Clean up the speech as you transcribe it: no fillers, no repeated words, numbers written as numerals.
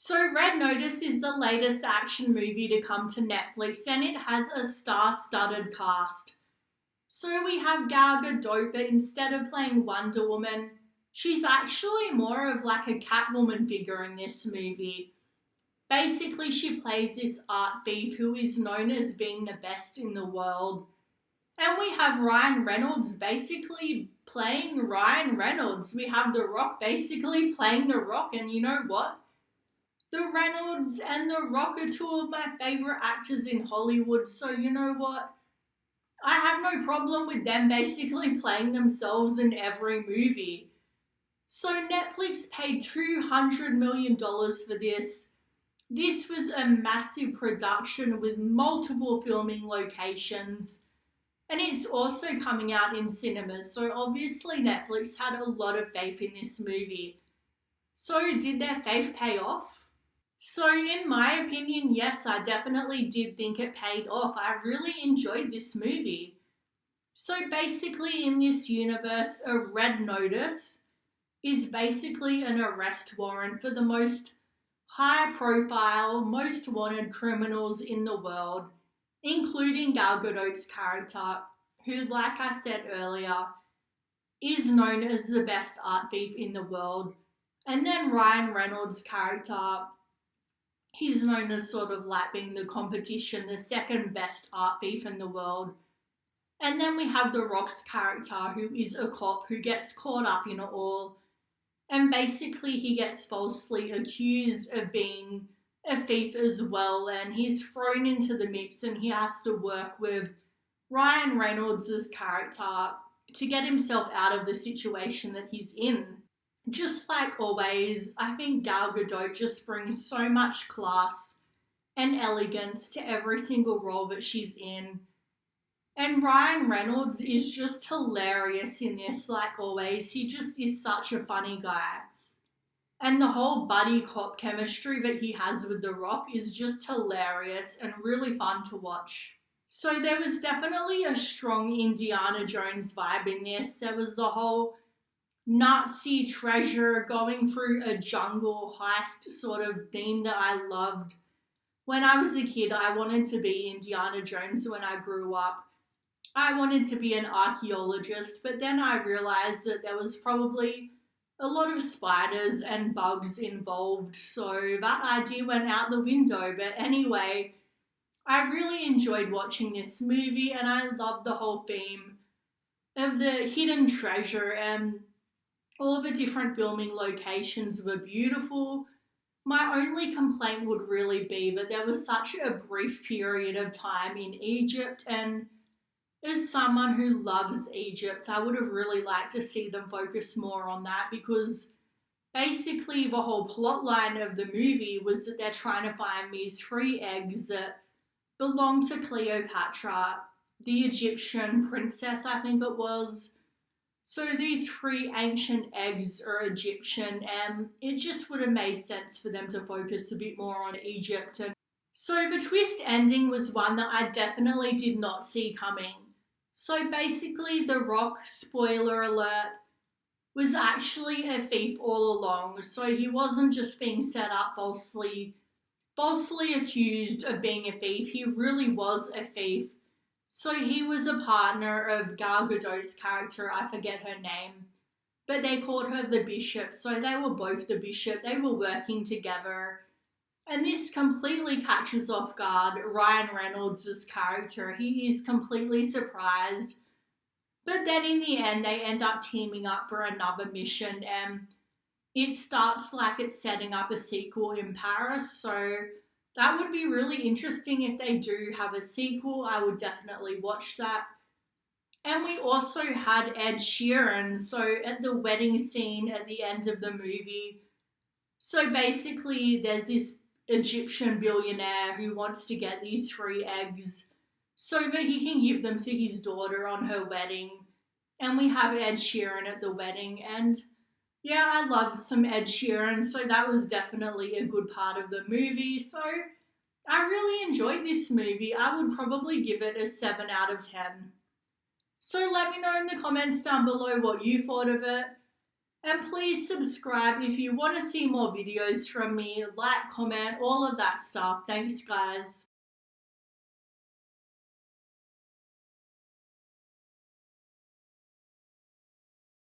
So Red Notice is the latest action movie to come to Netflix and it has a star-studded cast. So we have Gal Gadot, but instead of playing Wonder Woman, she's actually more of like a Catwoman figure in this movie. Basically, she plays this art thief who is known as being the best in the world. And we have Ryan Reynolds basically playing Ryan Reynolds. We have The Rock basically playing The Rock, and you know what? The Reynolds and The Rock are two of my favourite actors in Hollywood, so you know what? I have no problem with them basically playing themselves in every movie. So Netflix paid $200 million for this. This was a massive production with multiple filming locations. And it's also coming out in cinemas, so obviously Netflix had a lot of faith in this movie. So did their faith pay off? So in my opinion, yes, I definitely did think it paid off. I really enjoyed this movie. So basically in this universe, a red notice is basically an arrest warrant for the most high profile, most wanted criminals in the world, including Gal Gadot's character, who, like I said earlier, is known as the best art thief in the world. And then Ryan Reynolds' character, he's known as sort of like being the competition, the second best art thief in the world. And then we have The Rock's character, who is a cop who gets caught up in it all. And basically he gets falsely accused of being a thief as well, and he's thrown into the mix and he has to work with Ryan Reynolds' character to get himself out of the situation that he's in. Just like always, I think Gal Gadot just brings so much class and elegance to every single role that she's in. And Ryan Reynolds is just hilarious in this, like always. He just is such a funny guy. And the whole buddy cop chemistry that he has with The Rock is just hilarious and really fun to watch. So there was definitely a strong Indiana Jones vibe in this. There was the whole Nazi treasure going through a jungle heist sort of theme that I loved. When I was a kid, I wanted to be Indiana Jones when I grew up. I wanted to be an archaeologist, but then I realized that there was probably a lot of spiders and bugs involved, so that idea went out the window. But anyway, I really enjoyed watching this movie and I loved the whole theme of the hidden treasure, and all the different filming locations were beautiful. My only complaint would really be that there was such a brief period of time in Egypt, and as someone who loves Egypt, I would have really liked to see them focus more on that, because basically the whole plot line of the movie was that they're trying to find these 3 eggs that belong to Cleopatra, the Egyptian princess, I think it was. So these 3 ancient eggs are Egyptian, and it just would have made sense for them to focus a bit more on Egypt. And so the twist ending was one that I definitely did not see coming. So basically, The Rock, spoiler alert, was actually a thief all along. So he wasn't just being set up falsely accused of being a thief. He really was a thief. So he was a partner of Gal Gadot's character, I forget her name, but they called her the Bishop. So they were both the Bishop. They were working together. And this completely catches off guard Ryan Reynolds' character. He is completely surprised. But then in the end, they end up teaming up for another mission, and it starts like it's setting up a sequel in Paris. So that would be really interesting if they do have a sequel. I would definitely watch that. And we also had Ed Sheeran. So at the wedding scene at the end of the movie, so basically there's this Egyptian billionaire who wants to get these 3 eggs so that he can give them to his daughter on her wedding. And we have Ed Sheeran at the wedding, and yeah, I love some Ed Sheeran, so that was definitely a good part of the movie. So I really enjoyed this movie. I would probably give it a 7 out of 10. So let me know in the comments down below what you thought of it. And please subscribe if you want to see more videos from me, like, comment, all of that stuff. Thanks, guys.